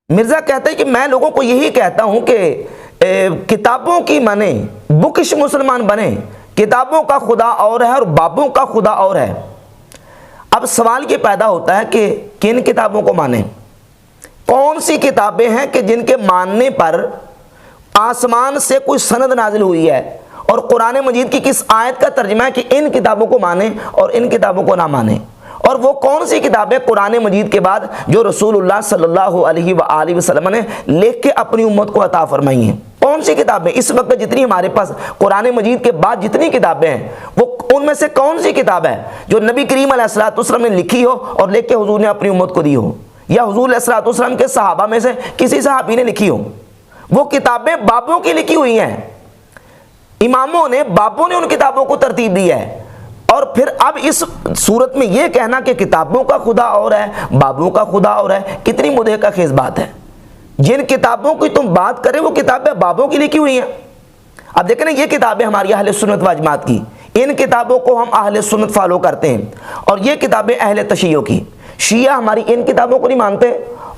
मिर्ज़ा कहते हैं कि मैं लोगों को यही कहता हूं कि किताबों की माने बुकिश मुसलमान बने, किताबों का खुदा और है और बाबों का खुदा और है। अब सवाल ये पैदा होता है कि किन किताबों को माने, कौन सी किताबें हैं कि जिनके मानने पर आसमान से कोई सनद नाजिल हुई है, और कुरान मजीद की किस आयत का तर्जुमा है कि इन किताबों को माने और इन किताबों को ना माने, और वो कौन सी किताबें कुरान मजीद के बाद जो रसूलुल्लाह सल्लल्लाहु अलैहि वसल्लम ने लिख के अपनी उम्मत को अता फरमाई हैं। कौन सी किताबें इस वक्त जितनी हमारे पास कुरान मजीद के बाद जितनी किताबें हैं, वो उनमें से कौन सी किताब है जो नबी करीम अलैहिस्सलातु वस्सलाम ने लिखी हो और लिख के हुजूर ने अपनी उम्मत को दी हो, या हुजूर अलैहिस्सलातु वस्सलाम के सहाबा में से किसी सहाबी ने लिखी हो। वो किताबें बाबों की लिखी हुई हैं, इमामों ने, बाबों ने उन किताबों को तरतीब दी है। और फिर अब इस सूरत में यह कहना कि किताबों का खुदा और है, बाबों का खुदा और है, कितनी मुद्दे का खेज बात है। जिन किताबों की तुम बात करें वो किताबें बाबों की लिखी हुई हैं। अब देखें ना, ये किताबें हमारी अहले सुन्नत व जमात की, इन किताबों को हम अहले सुन्नत फॉलो करते हैं, और ये किताबें अहले तशय्यो की। शिया हमारी इन किताबों को नहीं मानते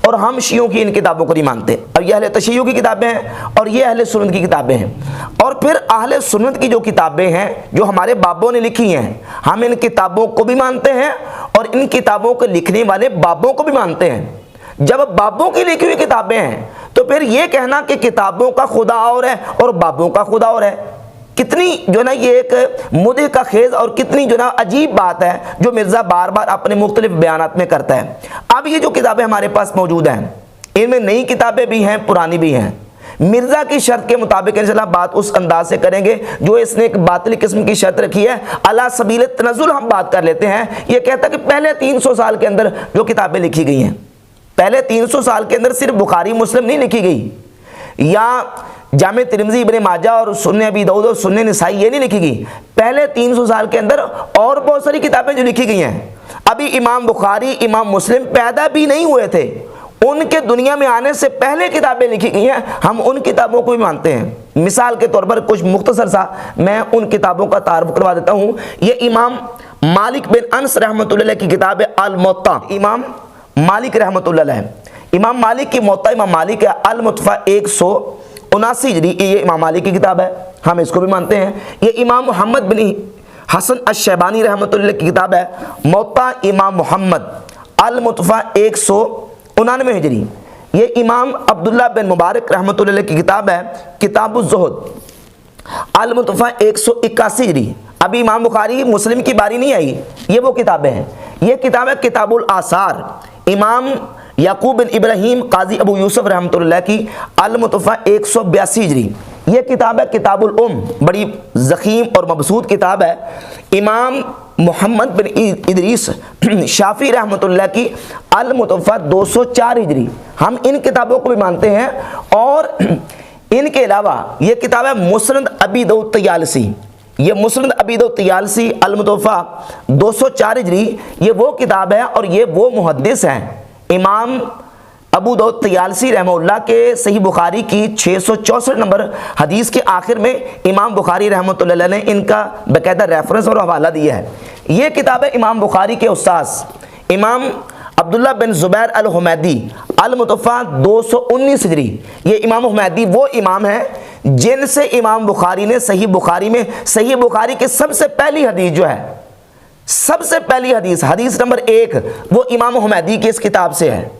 और हम शियों की इन किताबों को नहीं मानते। अब ये अहले तशय्यो की किताबें हैं और ये अहले सुन्नत की किताबें हैं। और फिर अहले सुन्नत की जो किताबें हैं जो हमारे बाबों ने लिखी हैं, हम इन किताबों को भी मानते हैं और इन किताबों को लिखने वाले बाबों को भी मानते हैं। जब बाबों की लिखी हुई किताबें हैं तो फिर ये कहना कि किताबों का खुदा और है और बाबों का खुदा और है, कितनी जो ना ये एक मुद्दे का खेज और कितनी जो ना अजीब बात है जो मिर्ज़ा बार बार अपने मुख्तलिफ बयानात में करता है। अब ये जो किताबें हमारे पास मौजूद हैं, इनमें नई किताबें भी हैं, पुरानी भी हैं। मिर्ज़ा की शर्त के मुताबिक इंशाअल्लाह बात उस अंदाज से करेंगे जो इसने एक बातिल किस्म की शर्त रखी है। अला सबील तनज़्ज़ुल हम बात कर लेते हैं। ये कहता है कि पहले 300 साल के अंदर जो किताबें लिखी गई हैं, पहले 300 साल के अंदर सिर्फ बुखारी मुस्लिम नहीं लिखी गई, या जामे तिरमिज़ी इब्ने माजा और सुन्ने अबी दाऊद और सुन्ने निसाई ये नहीं लिखी गई। पहले 300 साल के अंदर और बहुत सारी किताबें जो लिखी गई हैं, अभी इमाम बुखारी, इमाम मुस्लिम पैदा भी नहीं हुए थे, उनके दुनिया में आने से पहले किताबें लिखी गई हैं। हम उन किताबों को भी मानते हैं। मिसाल के तौर पर कुछ मुख्तसर सा मैं उन किताबों का तारुफ करवा देता हूँ। ये इमाम मालिक बिन अनस रहमतुल्लाह अलैह की किताब है अल मुत्ता। इमाम मालिक रहमतुल्लाह अलैह, इमाम मालिक की मुत्ता, इमाम मालिक है अल मुत्तफ़ा 179 हिजरी, ये इमाम मालिक की किताब है, हम इसको भी मानते हैं। ये इमाम मोहम्मद बिन हसन अश-शैबानी रहमतुल्लाह की किताब है मुत्ता इमाम मोहम्मद अल मुत्तफ़ा 199 हिजरी। ये इमाम अब्दुल्ला बिन मुबारक रहमतुल्लाह की किताब है किताबुज़ ज़ुहद अल मुत्तफ़ा 181 हिजरी। अभी इमाम बुखारी मुस्लिम की बारी नहीं आई, ये वो किताबें हैं। ये किताब है किताबुल आसार, इमाम याकूब बिन इब्राहीम काजी अबू यूसुफ रहमतुल्लाह की अल मुत्तफ़ा 182 हिजरी। ये किताब है किताबुल उम, बड़ी ज़ख़ीम और मबसूत किताब है। इमाम मोहम्मद बिन इदरीस शाफ़ी रहमतुल्लाह की अल मुत्तफ़ा 204 हिजरी। हम इन किताबों को भी मानते हैं। और इनके अलावा ये किताब है मुस्नद अबी दाऊद तयालसी। ये मुस्नद अबी दाऊद तयालसी अल मुत्तफ़ा 204 हिजरी, ये वो किताब है और ये वो मुहद्दिस हैं इमाम अबू दाऊद तयालसी रहमतुल्लाह के सही बुखारी की 664 नंबर हदीस के आखिर में इमाम बुखारी रहमतुल्लाह ने इनका बाकायदा रेफरेंस और हवाला दिया है। ये किताब है इमाम बुखारी के उस्ताद इमाम अब्दुल्ला बिन ज़ुबैर अल हुमैदी अल मुत्तफ़ा 219 हिजरी। ये इमाम हुमैदी वो इमाम है जिनसे इमाम बुखारी ने सही बुखारी में, सही बुखारी की सबसे पहली हदीस जो है, सबसे पहली हदीस नंबर 1 वो इमाम हुमैदी की इस किताब से है।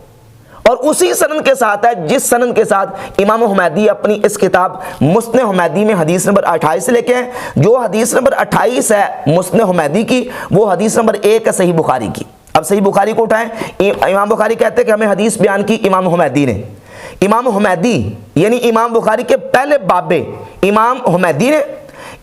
और उसी सनद के साथ है जिस सनद के साथ इमाम हुमैदी अपनी इस किताब मुस्नद हुमैदी में हदीस नंबर 28 से लेके हैं। जो हदीस नंबर 28 है मुस्नद हुमैदी की, वो हदीस नंबर 1 है सही बुखारी की। अब सही बुखारी को उठाएं, इमाम बुखारी कहते हैं कि हमें हदीस बयान की इमाम हुमैदी ने। इमाम हुमैदी यानी इमाम बुखारी के पहले बाबे इमाम हुमैदी ने,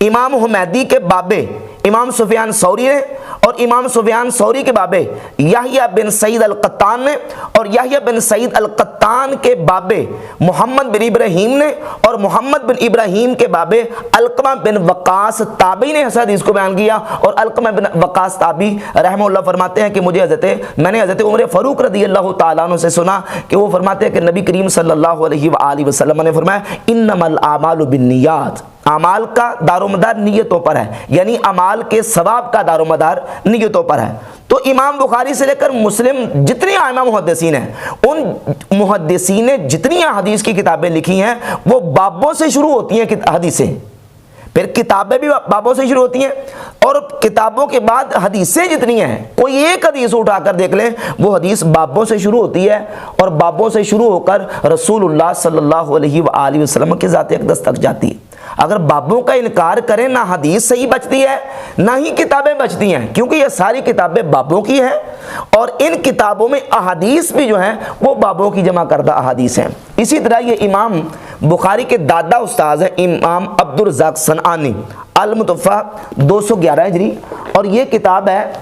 इमाम हुमैदी के बाबे इमाम सुफियान सौरी ने, और इमाम सुफियान सौरी के बाबे याहिया बिन सईद अल कत्तान ने, और याहिया बिन सईद अल कत्तान के बाबे मोहम्मद बिन इब्राहीम ने, और मोहम्मद बिन इब्राहीम के बाबे अलकमा बिन वकास ताबी ने इस हदीस को बयान किया। और अलकमा बिन वकास ताबी रहमतुल्लाह फरमाते हैं कि मैंने हज़रत उमर फ़ारूक रज़ियल्लाहु ताला अन्हु से सुना कि वो फरमाते हैं कि नबी करीम सल्लल्लाहु अलैहि वसल्लम ने फरमाया इन्नमल आमालु बिन्नियात, अमाल का दारोमदार नियतों पर है, यानी अमाल के सवाब का दारोमदार नियतों पर है। तो इमाम बुखारी से लेकर मुस्लिम जितने आइमा मुहद्दिसीन हैं, उन मुहद्दिसीन ने जितनी हदीस की किताबें लिखी हैं वो बाबों से शुरू होती हैं हदीसें, फिर किताबें भी बाबों से शुरू होती हैं, और किताबों के बाद हदीसें जितनी हैं, कोई एक हदीस उठाकर देख लें, वो हदीस बाबों से शुरू होती है और बाबों से शुरू होकर रसूलुल्लाह सल्लल्लाहु अलैहि वसल्लम की ज़ात अक़दस तक जाती है। अगर बाबों का इनकार करें, ना हदीस सही बचती है ना ही किताबें बचती हैं, क्योंकि ये सारी किताबें बाबों की हैं और इन किताबों में अहादीस भी जो हैं वो बाबों की जमा करदा अहादीस हैं। इसी तरह ये इमाम बुखारी के दादा उस्ताद हैं इमाम अब्दुल रज़्ज़ाक़ सनआनी, अल-मुतवफ़्फ़ा 211 हिजरी, और ये किताब है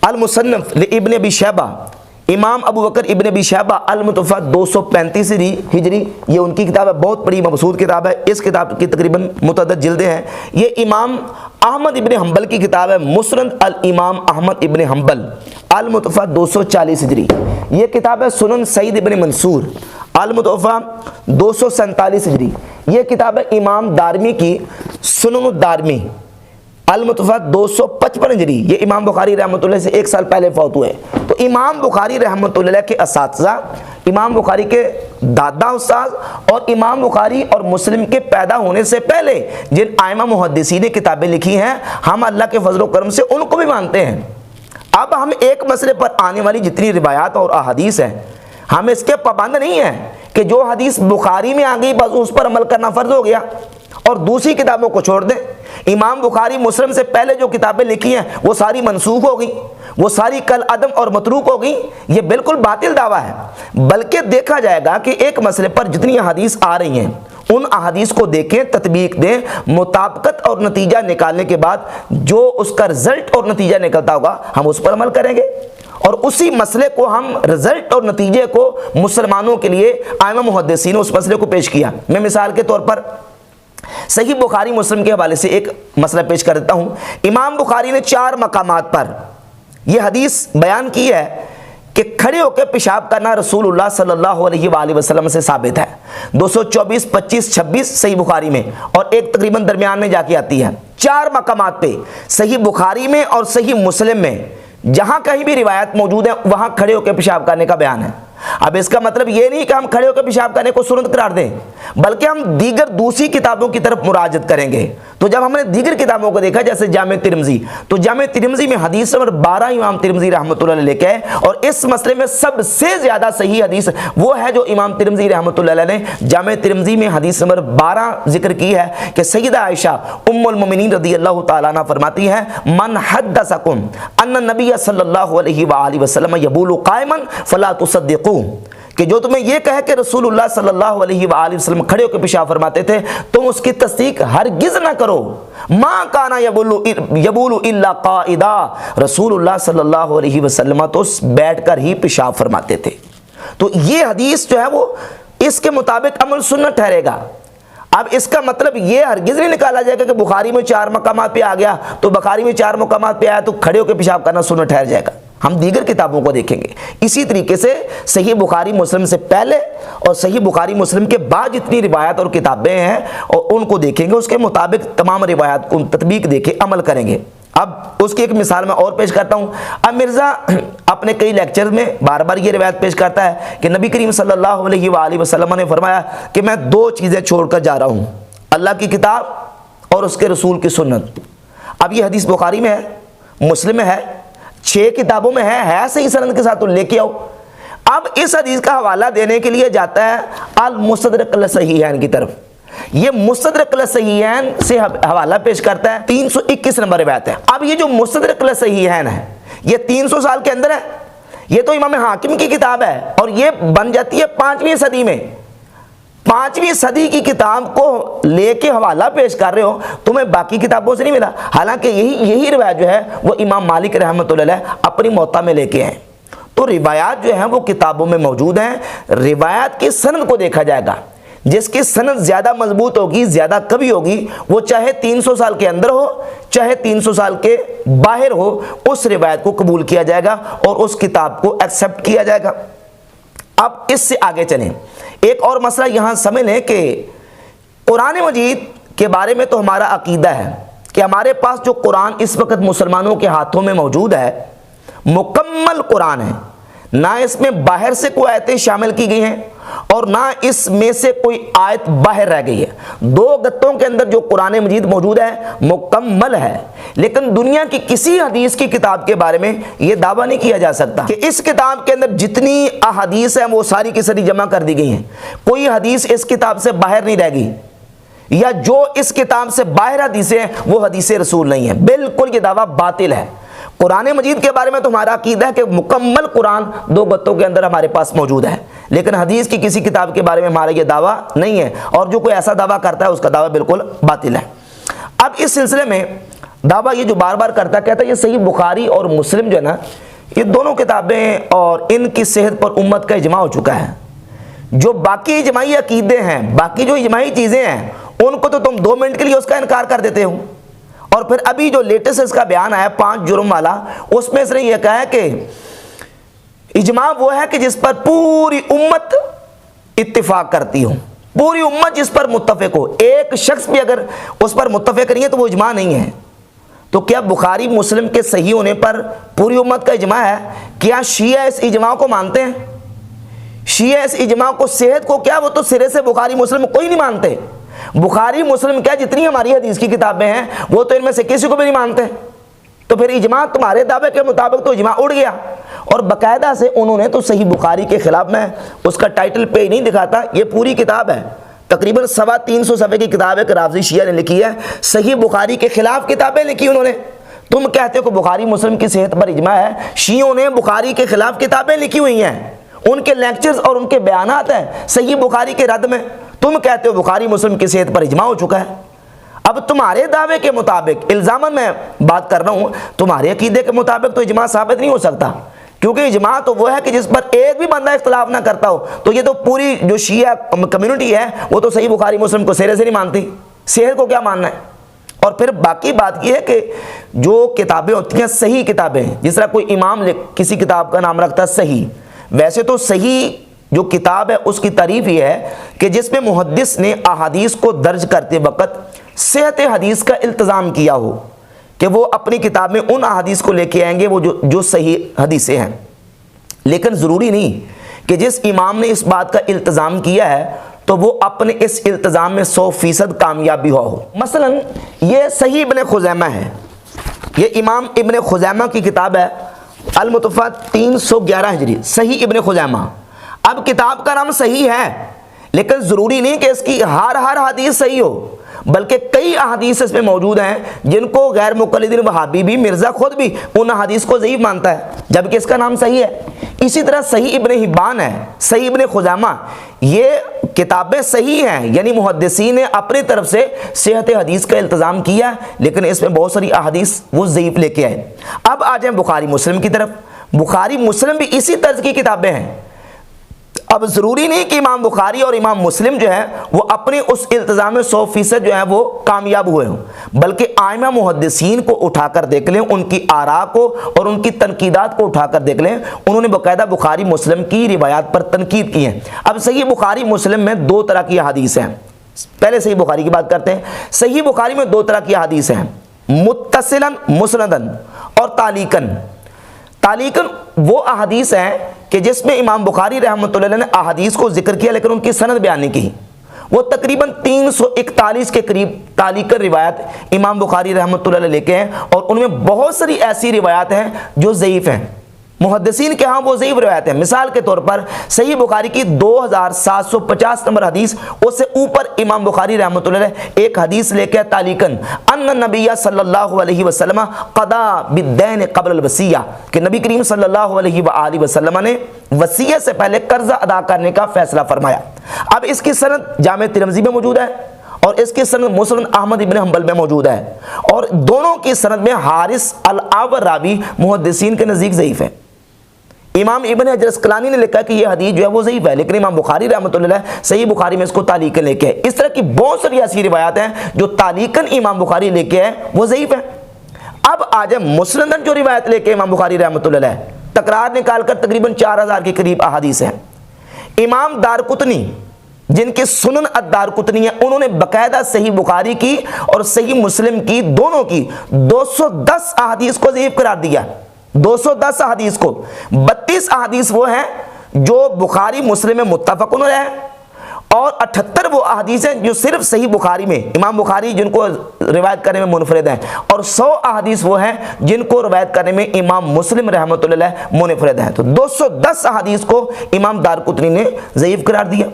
अल-मुसन्नफ़ लिइब्न अबी शैबा, इमाम अबू बकर इब्न अबी शैबा, अल-मुतवफ़्फ़ा 235 हिजरी, ये उनकी किताब है, बहुत बड़ी मबसूत किताब है। इस किताब की तकरीबन मुतअद्दिद जिल्दें हैं। ये इमाम अहमद इब्न हंबल की किताब है, मुस्नद अल इमाम अहमद इब्न हंबल, अल-मुतवफ़्फ़ा 240 हिजरी। ये किताब है सुनन सईद इब्न मंसूर, अल-मुतवफ़्फ़ा 247 हिजरी। ये किताब है इमाम दारमी की, सुनन दारमी, अल-मुतवफ़्फ़ा 255 हिजरी। ये इमाम बुखारी रहमतुल्लाह से 1 साल पहले फौत हुए। तो इमाम बुखारी रहमतुल्लाह के असातिज़ा, इमाम बुखारी के दादा उस्ताद और इमाम बुखारी और मुस्लिम के पैदा होने से पहले जिन आइमा मुहद्दिसीन ने किताबें लिखी हैं, हम अल्लाह के फजल करम से उनको भी मानते हैं। अब हम एक मसले पर आने वाली जितनी रिवायात और अहादीस हैं, हम इसके पाबंद नहीं हैं कि जो हदीस बुखारी में आ गई बस उस पर अमल करना फ़र्ज हो गया और दूसरी किताबों को छोड़ दें। इमाम बुखारी मुस्लिम से पहले जो किताबें लिखी हैं वो सारी मनसूख हो गई, वो सारी कल अदम और मतरूक हो गई। ये बिल्कुल बातिल दावा है। बल्कि देखा जाएगा कि एक मसले पर जितनी हदीस आ रही हैं उन अहादीस को देखें, तत्बीक दें, मुताबिकत और नतीजा निकालने के बाद जो उसका रिजल्ट और नतीजा निकलता होगा हम उस पर अमल करेंगे और उसी मसले को हम रिजल्ट और नतीजे को मुसलमानों के लिए आइमा मुहद्दिसीन ने उस मसले को पेश किया। मैं मिसाल के तौर पर सही बुखारी मुस्लिम के हवाले से एक मसला पेश कर देता हूँ। इमाम बुखारी ने 4 मकामात पर यह हदीस बयान की है कि खड़े होकर पेशाब करना रसूलुल्लाह सल्लल्लाहु अलैहि वसल्लम से साबित है। 224, 25, 26 सही बुखारी में और एक तकरीबन दरमियान में जाके आती है। 4 मकामात पे सही बुखारी में और सही मुस्लिम में जहाँ कहीं भी रिवायत मौजूद है वहाँ खड़े होकर पेशाब करने का बयान है। अब इसका मतलब ये नहीं कि हम खड़े होकर पेशाब करने को सुन्नत करार दें, बल्कि हम दीगर दूसरी किताबों की तरफ मुराजत करेंगे। तो जब हमने दीगर किताबों को देखा जैसे जामे तिरमिज़ी, तो जामे तिरमिज़ी में हदीस नंबर 12 इमाम तिरमिज़ी रहमतुल्लाह अलैह लेके आए और इस मसले में सबसे ज़्यादा सही हदीस वो है जो इमाम तिरमिज़ी रहमतुल्लाह अलैह ने जामे तिरमिज़ी में हदीस नंबर 12 जिक्र की है कि सय्यदा आयशा उम्मुल मोमिनीन रज़ियल्लाहु ताला अन्हा फरमाती हैं, मन हद्दसकुम अन्न नबी सल्लल्लाहु अलैहि वसल्लम यबूलु कायमन फला तुसद्दिकू, कि जो तुम्हें यह कहे कि रसूलुल्लाह सल्लल्लाहु अलैहि वसल्लम खड़े होकर पेशाब फरमाते थे तुम उसकी तस्दीक हरगिज ना करो। मा काना यबूलु इल्ला काइदा, रसूलुल्लाह सल्लल्लाहु अलैहि वसल्लम तो बैठकर ही पेशाब फरमाते थे। तो ये हदीस जो है वो इसके मुताबिक अमल सुन्नत ठहरेगा। अब इसका मतलब ये हरगिज नहीं निकाला जाएगा कि बुखारी में 4 मकामात पे आ गया तो बुखारी में 4 मकामात पे आया तो खड़े होकर पेशाब करना सुन्नत ठहर जाएगा। हम दीगर किताबों को देखेंगे। इसी तरीके से सही बुखारी मुस्लिम से पहले और सही बुखारी मुस्लिम के बाद जितनी रिवायत और किताबें हैं और उनको देखेंगे, उसके मुताबिक तमाम रिवायत को तत्बीक देके अमल करेंगे। अब उसकी एक मिसाल मैं और पेश करता हूँ। अब मिर्ज़ा अपने कई लेक्चर में बार बार ये रिवायत पेश करता है कि नबी करीम सल्लल्लाहु अलैहि वसल्लम ने फरमाया कि मैं 2 चीज़ें छोड़कर जा रहा हूँ, अल्लाह की किताब और उसके रसूल की सुन्नत। अब ये हदीस बुखारी में है, मुस्लिम में है, 6 किताबों में है सही सनद के साथ, तो लेके आओ। अब इस हदीस का हवाला देने के लिए जाता है अल मुस्तदरक अल सहीहैन की तरफ। ये मुस्तदरक अल सहीहैन से हवाला पेश करता है, 321 नंबर रिवायत है। अब ये जो मुस्तदरक अल सहीहैन है ये 300 साल के अंदर है। ये तो इमाम हाकिम की किताब है और ये बन जाती है 5वीं सदी में। 5वीं सदी की किताब को लेके हवाला पेश कर रहे हो, तुम्हें बाकी किताबों से नहीं मिला। हालांकि यही रिवायत जो है वो इमाम मालिक रहमतुल्लाह अलैह अपनी मौता में लेके आए। तो रिवायात जो है वो किताबों में मौजूद हैं। रिवायात की सनद को देखा जाएगा, जिसकी सनद ज़्यादा मजबूत होगी, ज़्यादा कभी होगी, वो चाहे 300 साल के अंदर हो चाहे 300 साल के बाहर हो, उस रिवायत को कबूल किया जाएगा और उस किताब को एक्सेप्ट किया जाएगा। अब इससे आगे चलें, एक और मसला यहाँ समझ लें कि कुरान मजीद के बारे में तो हमारा अकीदा है कि हमारे पास जो कुरान इस वक्त मुसलमानों के हाथों में मौजूद है, मुकम्मल कुरान है। ना इसमें बाहर से कोई आयतें शामिल की गई हैं और ना इसमें से कोई आयत बाहर रह गई है। दो गत्तों के अंदर जो कुरान मजीद मौजूद है मुकम्मल है। लेकिन दुनिया की किसी हदीस की किताब के बारे में यह दावा नहीं किया जा सकता कि इस किताब के अंदर जितनी अहादीस हैं वो सारी की सारी जमा कर दी गई हैं। कोई हदीस इस किताब से बाहर नहीं रह गई, या जो इस किताब से बाहर हदीसें हैं वो हदीस रसूल नहीं है। बिल्कुल ये दावा बातिल है। कुरान मजीद के बारे में तो हमारा अकीदा है कि मुकम्मल कुरान दो गत्तों के अंदर हमारे पास मौजूद है, लेकिन हदीस की किसी किताब के बारे में हमारा ये दावा नहीं है, और जो कोई ऐसा दावा करता है उसका दावा बिल्कुल बातिल है। अब इस सिलसिले में दावा ये जो बार बार करता कहता है ये सही बुखारी और मुस्लिम जो है ना, ये दोनों किताबें और इनकी सेहत पर उम्मत का इजमा हो चुका है। जो बाकी इजमाई अकीदे हैं, बाकी जो इजमाई चीज़ें हैं, उनको तो तुम 2 मिनट के लिए उसका इनकार कर देते हो। और फिर अभी जो लेटेस्ट इसका बयान आया 5 जुर्म वाला, उसमें इसने यह कहा है कि इजमा वो है कि जिस पर पूरी उम्मत इत्तिफाक करती हो, पूरी उम्मत जिस पर मुत्तफिक हो। एक शख्स भी अगर उस पर मुत्तफिक नहीं है तो वो इजमा नहीं है। तो क्या बुखारी मुस्लिम के सही होने पर पूरी उम्मत का इजमा है? क्या शिया इस इजमा को मानते हैं? शिया इस इजमा को, सेहत को, क्या वो तो सिरे से बुखारी मुस्लिम कोई नहीं मानते। बुखारी मुस्लिम क्या जितनी हमारी हदीस की किताबें हैं वो तो इनमें से किसी को भी नहीं मानते। तो फिर इजमा तुम्हारे दावे के मुताबिक तो इजमा उड़ गया। और बाकायदा से उन्होंने तो सही बुखारी के खिलाफ में, उसका टाइटल पे नहीं दिखाता, ये पूरी किताब है, तकरीबन 350 सफ़े की किताब है, राफ़ज़ी शिया ने लिखी है, सही बुखारी के खिलाफ किताबें लिखी उन्होंने। तुम कहते हो कि बुखारी मुस्लिम की सेहत पर इजमा है, शियों ने बुखारी के खिलाफ किताबें लिखी हुई हैं, उनके लेक्चर्स और उनके बयानात हैं सही बुखारी के रद्द में। तुम कहते हो बुखारी मुस्लिम की सेहत पर इजमा हो चुका है। अब तुम्हारे दावे के मुताबिक, इल्ज़ामन मैं बात कर रहा हूँ, तुम्हारे अकीदे के मुताबिक तो इजमा साबित नहीं हो सकता, क्योंकि इजमा तो वो है कि जिस पर एक भी बंदा इख्तलाफ ना करता हो। तो ये तो पूरी जो शिया कम्युनिटी है वो तो सही बुखारी मुस्लिम को सिरे से नहीं मानती, सेहत को क्या मानना है। और फिर बाकी बात यह है कि जो किताबें होती हैं सही किताबें, जिस तरह कोई इमाम किसी किताब का नाम रखता है सही, वैसे तो सही जो किताब है उसकी तारीफ ये है कि जिसमें मुहद्दिस ने अहादीस को दर्ज करते वक्त सेहत हदीस का इल्तज़ाम किया हो कि वो अपनी किताब में उन अहादीस को लेके आएंगे वो जो सही हदीसें हैं। लेकिन ज़रूरी नहीं कि जिस इमाम ने इस बात का इल्तज़ाम किया है तो वो अपने इस इल्तज़ाम में 100% कामयाब भी हो। मसलन ये सही इब्न खुज़ैमा है, ये इमाम इब्न खुज़ैमा की किताब है अल-मुतवफ़्फ़ा 311 हिजरी, सही इब्न खुज़ैमा। अब किताब का नाम सही है, लेकिन ज़रूरी नहीं कि इसकी हर हदीस सही हो, बल्कि कई अहादीस इसमें मौजूद हैं जिनको गैर मुक़ल्लिदीन वहाबी भी, मिर्ज़ा खुद भी उन अहादीस को ज़ईफ़ मानता है, जबकि इसका नाम सही है। इसी तरह सही इब्न हिब्बान है, सही इब्न खुज़ैमा, ये किताबें सही हैं, यानी मुहद्दिसीन ने अपनी तरफ से सेहत हदीस का इल्तज़ाम किया, लेकिन इसमें बहुत सारी अहादीस वो ज़ईफ़ लेके आए। अब आ जाए बुखारी मुस्लिम की तरफ। बुखारी मुस्लिम भी इसी तर्ज की किताबें हैं। अब ज़रूरी नहीं कि इमाम बुखारी और इमाम मुस्लिम जो है वो अपने उस इल्तज़ाम में 100% जो है वो कामयाब हुए हों, बल्कि आइमा मुहद्दिसीन को उठाकर देख लें, उनकी आरा को और उनकी तनकीदात को उठाकर देख लें, उन्होंने बाकायदा बुखारी मुस्लिम की रिवायात पर तनकीद की है। अब सही बुखारी मुस्लिम में 2 तरह की हदीस हैं। पहले सही बुखारी की बात करते हैं। सही बुखारी में 2 तरह की हदीस हैं, मुत्तसिलन मुस्नदन और तालीकन। तालीकन वो अहादीस हैं कि जिसमें इमाम बुखारी रहमतुल्लाह अलैह ने अहादीस को जिक्र किया लेकिन उनकी सनद बयान नहीं की। वो तकरीबन 341 के करीब तालीकन रिवायत इमाम बुखारी रहमतुल्लाह अलैह लेके हैं, और उनमें बहुत सारी ऐसी रिवायात हैं जो ज़ईफ़ हैं। मुहद्दिसीन के यहाँ वो ज़ईफ़ रिवायत है। मिसाल के तौर पर सही बुखारी की 2750 नंबर हदीस, उससे ऊपर इमाम बुखारी रहमतुल्लाह अलैह एक हदीस लेके तालीकन अन्न नबिया सल्लल्लाहु अलैहि वसल्लम क़दा बिद्दैन क़ब्ल अल-वसिया, कि नबी करीम सल्लल्लाहु अलैहि वसल्लम ने वसीयत से पहले कर्जा अदा करने का फैसला फरमाया। अब इसकी सनद जामे तिरमिज़ी में मौजूद है और इसकी सनद मुस्नद अहमद इब्न हंबल में मौजूद है, और दोनों की सनद में हारिस अल-आवर रावी मुहद्दिसीन के नज़दीक ज़ईफ़ है। इमाम इब्न हजर अस्क़लानी ने लिखा कि यह हदीस जो है वो ज़ईफ़ है, लेकिन इमाम बुखारी रहमतुल्लाह अलैह सही बुखारी में इसको तालीकन लेके है। इस तरह की बहुत सारी ऐसी रिवायात हैं जो तालीकन इमाम बुखारी लेके है, वो ज़ईफ़ है। अब आ जाए मुस्नदन जो रिवायत लेके इमाम बुखारी रहमतुल्लाह अलैह तकरार निकाल कर तकरीबन 4000 के करीब अहादीस हैं। इमाम दारकुतनी जिनकी सुनन अद-दारक़ुतनी है, उन्होंने बकायदा सही बुखारी की और सही मुस्लिम की, दोनों की 210 अहादीस को ज़ईफ़ करार दिया। 210 अहादीस को 32 अहादीस वो हैं जो बुखारी मुस्लिम में मुत्तफ़क़ुन अलैह है और 78 वो अहादीस हैं जो सिर्फ सही बुखारी में इमाम बुखारी जिनको रिवायत करने में मुनफरिद हैं, और 100 अहादीस वो हैं जिनको रिवायत करने में इमाम मुस्लिम रहमतुल्लाह अलैह मुनफरिद हैं। तो 210 अहादीस को इमाम दारक़ुतनी ने ज़ईफ़ करार दिया।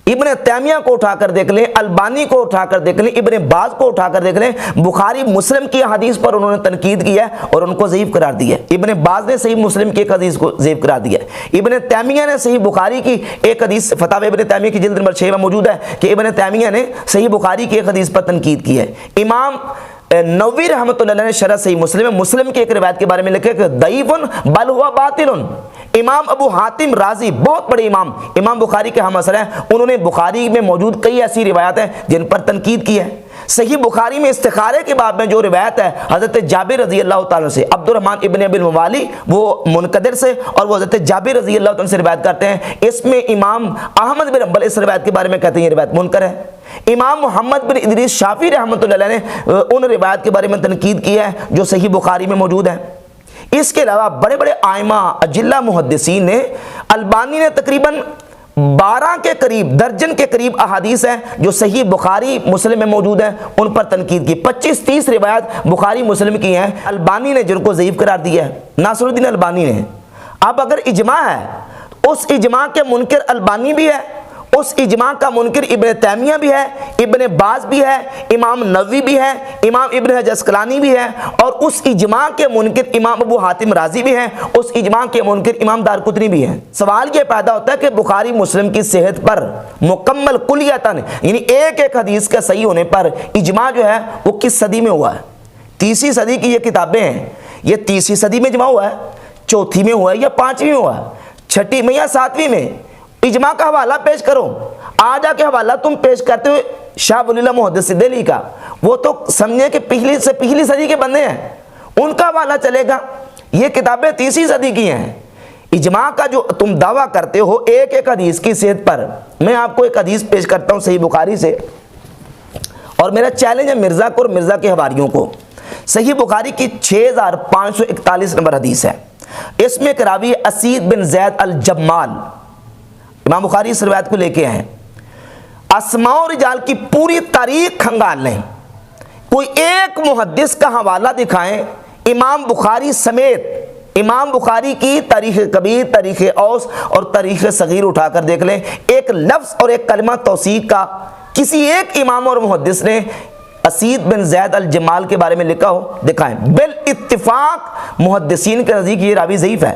इब्न तैमिया को उठाकर देख लें, अलबानी को उठाकर देख लें, इब्न बाज को उठाकर देख लें, बुखारी मुस्लिम की हदीस पर उन्होंने तनकीद किया और उनको ज़ईफ़ करार दिया। इब्न बाज ने सही मुस्लिम की एक हदीस को ज़ईफ़ करार दिया। इब्न तैमिया ने सही बुखारी की एक हदीस, फतावा इब्न तैमिया की जिल्द नंबर 6 में मौजूद है कि इब्न तैमिया ने सही बुखारी की एक हदीस पर तनकीद की है। इमाम नववी रहमतुल्लाह अलैह ने शरह सही मुस्लिम की एक रिवायत के बारे में लिखा कि दईफुन बल हुवा बातिलुन। इमाम अबू हातिम राजी, बहुत बड़े इमाम बुखारी के हम असर हैं, उन्होंने बुखारी में मौजूद कई ऐसी रिवायत हैं जिन पर तनकीद की है। सही बुखारी में इस्तिखारे के बाब में जो रिवायत है हज़रत जाबिर रज़ी अल्लाह तआला से, अब्दुर्रहमान इब्न अबिल मुवाली वो मुनकदिर से और वो हज़रत जाबिर रज़ी अल्लाह तआला से रिवायत करते हैं। इसमें इमाम अहमद बिन हंबल इस रिवायत के बारे में कहते हैं ये रिवायत मुनकर है। इमाम मोहम्मद बिन इदरीस शाफी रहमतुल्लाह अलैह ने उन रिवायत के बारे में तनकीद की है जो सही बुखारी में मौजूद है। इसके अलावा बड़े बड़े आइमा अजिल्ला मुहद्दिसीन ने, अलबानी ने तकरीबन 12 के करीब, दर्जन के करीब अहादीस हैं जो सही बुखारी मुस्लिम में मौजूद हैं, उन पर तनकीद की। 25-30 रिवायत बुखारी मुस्लिम की हैं अलबानी ने जिनको ज़ईफ़ करार दिया है, नासिरुद्दीन अलबानी ने। अब अगर इजमा है, उस इजमा के मुनकिर अलबानी भी है, उस इजमा का मुनकिर इब्न तैमिया भी है, इब्न बाज भी है, इमाम नववी भी है, इमाम इब्न हजर अस्क़लानी भी है, और उस इजमा के मुनकिर इमाम अबू हातिम राजी भी हैं, उस इजमा के मुनकिर इमाम दारक़ुतनी भी हैं। सवाल ये पैदा होता है कि बुखारी मुस्लिम की सेहत पर मुकम्मल कुलियतन, यानी एक एक हदीस के सही होने पर इजमा जो है वो किस सदी में हुआ है? 30वीं सदी की ये किताबें हैं, ये 30वीं सदी में इजमा हुआ है, चौथी में हुआ है या 5वीं में हुआ है, 6वीं में या 7वीं में? इजमा का हवाला पेश करो। आज आके हवाला तुम पेश करते हुए शाह वलीउल्लाह मुहद्दिस दिल्ली का, वो तो समझे कि पिछली सदी के बंदे हैं, उनका हवाला चलेगा। ये किताबें 30वीं सदी की हैं। इजमा का जो तुम दावा करते हो एक एक हदीस की सेहत पर, मैं आपको एक हदीस पेश करता हूँ सही बुखारी से, और मेरा चैलेंज है मिर्ज़ा को और मिर्ज़ा के हवारियों को। सही बुखारी की 6541 नंबर हदीस है। इसमें एक रावी असीद बिन ज़ैद अल जम्माल, इमाम बुखारी इस रिवायत को लेके हैं। अस्मा और रिजाल की पूरी तारीख खंगाल लें, कोई एक मुहद्दिस का हवाला दिखाएं इमाम बुखारी समेत, इमाम बुखारी की तारीख़ कबीर, तारीख़ औस और तारीख़ सगीर उठाकर देख लें, एक लफ्ज़ और एक कलमा तौसीक़ का किसी एक इमाम और मुहद्दिस ने असीद बिन ज़ैद अल जमाल के बारे में लिखा हो, दिखाएं। बिल इत्तिफाक मुहद्दिसीन के नज़दीक ये रावी ज़ईफ़ है।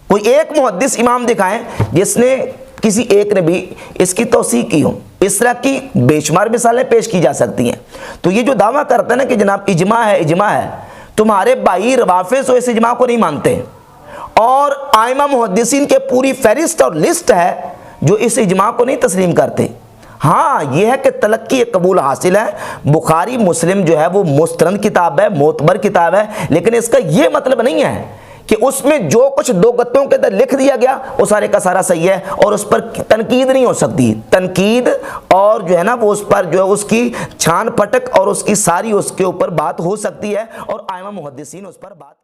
कोई एक मुहद्दिस इमाम दिखाएं जिसने, किसी एक ने भी इसकी तौसीक़ की हो। इस तरह की बेशुमार मिसालें पेश की जा सकती हैं। तो ये जो दावा करता है ना कि जनाब इजमा है, तुम्हारे भाई रवाफिज़ तो इस इजमा को नहीं मानते, और आइमा मुहद्दिसीन के पूरी फहरिस्त और लिस्ट है जो इस इजमा को नहीं तस्लीम करते। हाँ, यह है कि तलक्की कबूल हासिल है, बुखारी मुस्लिम जो है वो मुस्तरद किताब है, मोतबर किताब है, लेकिन इसका ये मतलब नहीं है कि उसमें जो कुछ दो गत्तों के अंदर लिख दिया गया वो सारे का सारा सही है और उस पर तनकीद नहीं हो सकती। तनकीद और जो है ना वो उस पर जो है उसकी छान पटक और उसकी सारी उसके ऊपर बात हो सकती है, और आइमा मुहद्दिसीन उस पर बात